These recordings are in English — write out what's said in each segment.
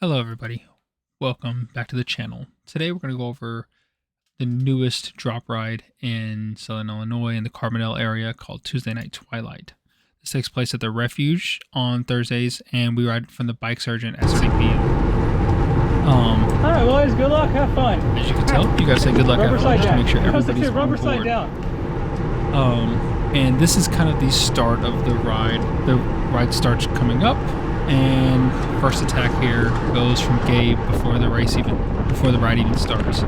Hello everybody, welcome back to the channel. Today we're going to go over the newest drop ride in Southern Illinois in the Carbondale area called Tuesday Night Twilight. This takes place at the Refuge on Thursdays, and we ride from the Bike Surgeon at 6 p.m. Alright boys, good luck, have fun. As you can tell, you guys say good luck, have fun, just to make sure everybody's on rubber board. side down. And this is kind of the start of the ride. The ride starts coming up, and first attack here goes from Gabe before the ride even starts,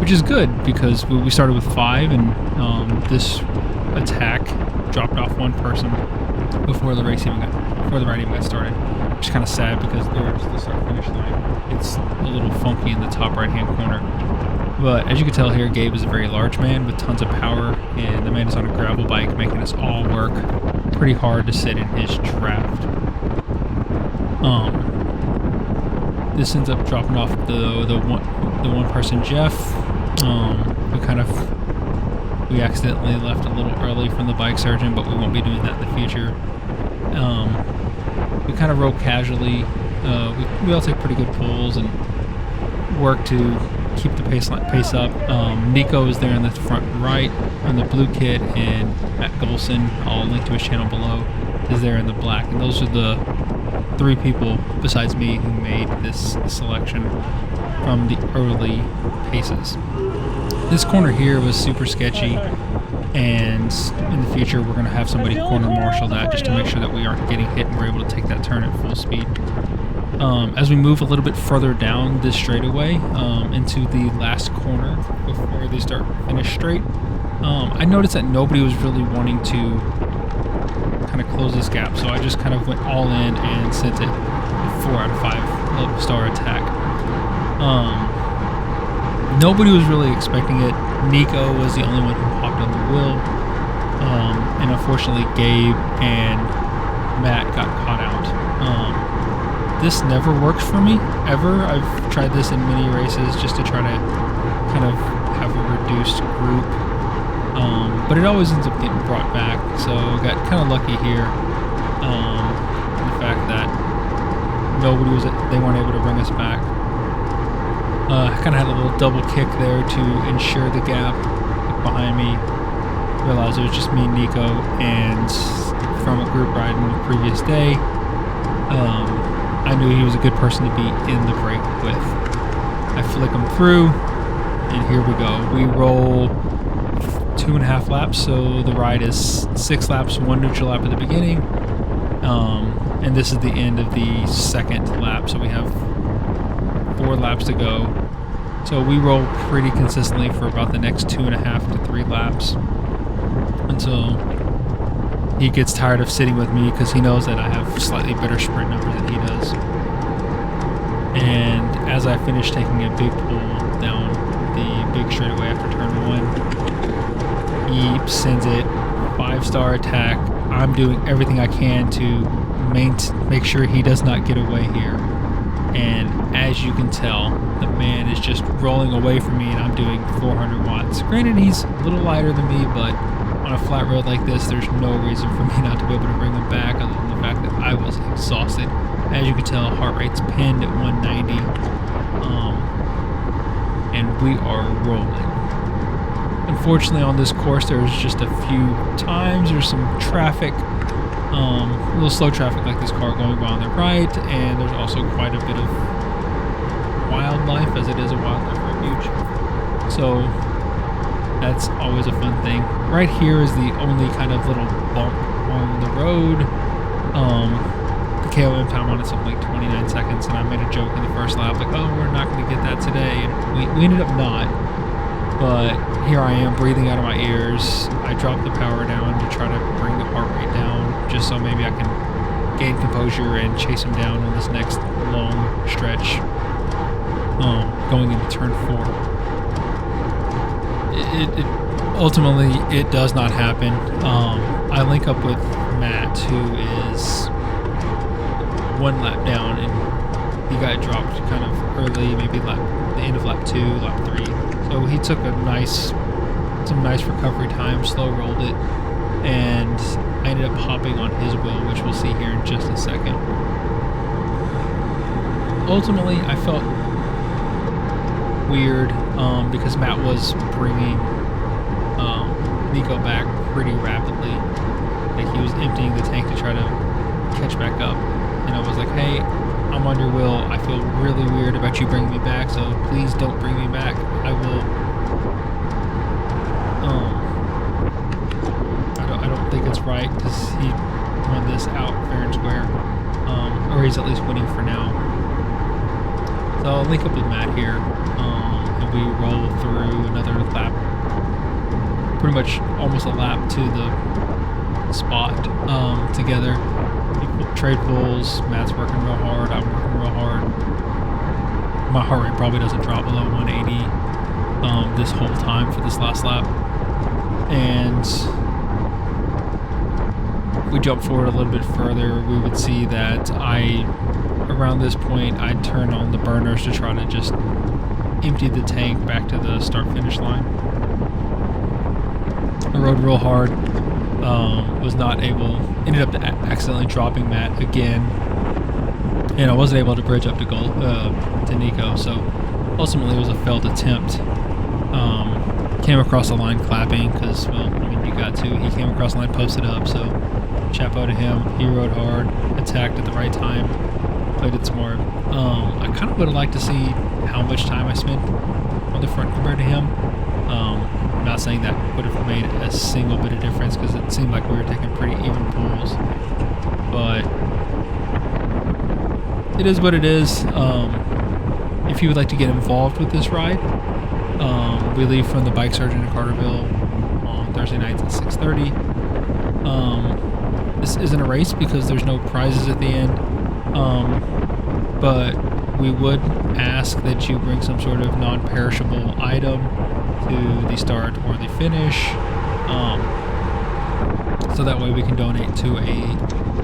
which is good because we started with 5, and this attack dropped off one person before the ride even got started, which is kind of sad because there's the start finish line. It's a little funky in the top right hand corner. But as you can tell here, Gabe is a very large man with tons of power, and the man is on a gravel bike, making us all work pretty hard to sit in his draft. This ends up dropping off the one person, Jeff. We accidentally left a little early from the Bike Surgeon, but we won't be doing that in the future. We kind of rode casually. We all take pretty good pulls and work to keep the pace up. Nico is there in the front right on the blue kit, and Matt Golson, I'll link to his channel below, is there in the black. And those are the 3 people besides me who made this selection from the early paces. This corner here was super sketchy, and in the future we're going to have somebody corner marshal that just to make sure that we aren't getting hit and we're able to take that turn at full speed. As we move a little bit further down this straightaway into the last corner before they start finish straight, I noticed that nobody was really wanting to kind of close this gap, so I just kind of went all in and sent it 4 out of 5 level star attack. Nobody was really expecting it. Nico was the only one who popped on the wheel, and unfortunately Gabe and Matt got caught out. This never works for me, ever. I've tried this in many races just to try to kind of have a reduced group, but it always ends up getting brought back, so I got kind of lucky here in the fact that they weren't able to bring us back. I kind of had a little double kick there to ensure the gap behind me. Realized it was just me and Nico, and from a group ride in the previous day, I knew he was a good person to be in the break with. I flick him through, and here we go. We roll 2.5 laps, so the ride is 6 laps, 1 neutral lap at the beginning, and this is the end of the second lap, so we have 4 laps to go. So we roll pretty consistently for about the next 2.5 to 3 laps until he gets tired of sitting with me because he knows that I have slightly better sprint numbers than he does. And as I finish taking a big pull down the big straightaway after turn 1, he sends it 5-star attack. I'm doing everything I can to make sure he does not get away here. And as you can tell, the man is just rolling away from me, and I'm doing 400 watts. Granted, he's a little lighter than me, but on a flat road like this, there's no reason for me not to be able to bring him back other than the fact that I was exhausted. As you can tell, heart rate's pinned at 190, and we are rolling. Unfortunately, on this course, there's just a few times there's some traffic, a little slow traffic like this car going by on the right, and there's also quite a bit of wildlife, as it is a wildlife refuge. So that's always a fun thing. Right here is the only kind of little bump on the road. The KOM time on it's something like 29 seconds, and I made a joke in the first lap, like, oh, we're not going to get that today, and we ended up not. But here I am breathing out of my ears. I dropped the power down to try to bring the heart rate down, just so maybe I can gain composure and chase him down on this next long stretch going into turn 4. Ultimately, it does not happen. I link up with Matt, who is 1 lap down, and he got dropped kind of early, maybe the end of lap 2, lap 3. So he took some nice recovery time, slow rolled it, and I ended up hopping on his wheel, which we'll see here in just a second. ultimately, I felt weird because Matt was bringing Nico back pretty rapidly. Like he was emptying the tank to try to catch back up, and I was like, "Hey, I'm on your wheel. I feel really weird about you bringing me back, so please don't bring me back. I will." I don't think it's right because he won this out fair and square, or he's at least winning for now. So I'll link up with Matt here, and we roll through another lap, pretty much almost a lap to the spot together. Trade pulls, Matt's working real hard, I'm working real hard. My heart rate probably doesn't drop below 180 this whole time for this last lap. And if we jump forward a little bit further, we would see that around this point, I'd turn on the burners to try to just empty the tank back to the start-finish line. I rode real hard, was not able, ended up accidentally dropping Matt again, and I wasn't able to bridge up to Nico, so ultimately it was a failed attempt. Came across the line clapping because, well, I mean, you got to. He came across the line, posted up, so chapeau to him. He rode hard, attacked at the right time, played it smart. I kind of would have liked to see how much time I spent on the front compared to him. I'm not saying that would have made a single bit of difference because it seemed like we were taking pretty even pulls, but it is what it is. If you would like to get involved with this ride, we leave from the Bike Surgeon in Carterville on Thursday nights at 6:30. This isn't a race because there's no prizes at the end, but we would ask that you bring some sort of non-perishable item to the start or the finish, so that way we can donate to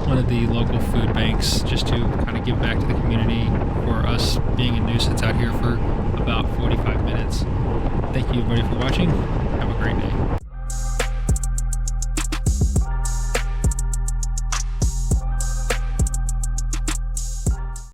one of the local food banks just to kind of give back to the community for us being a nuisance out here for about 45 minutes. Thank you everybody for watching. Have a great day.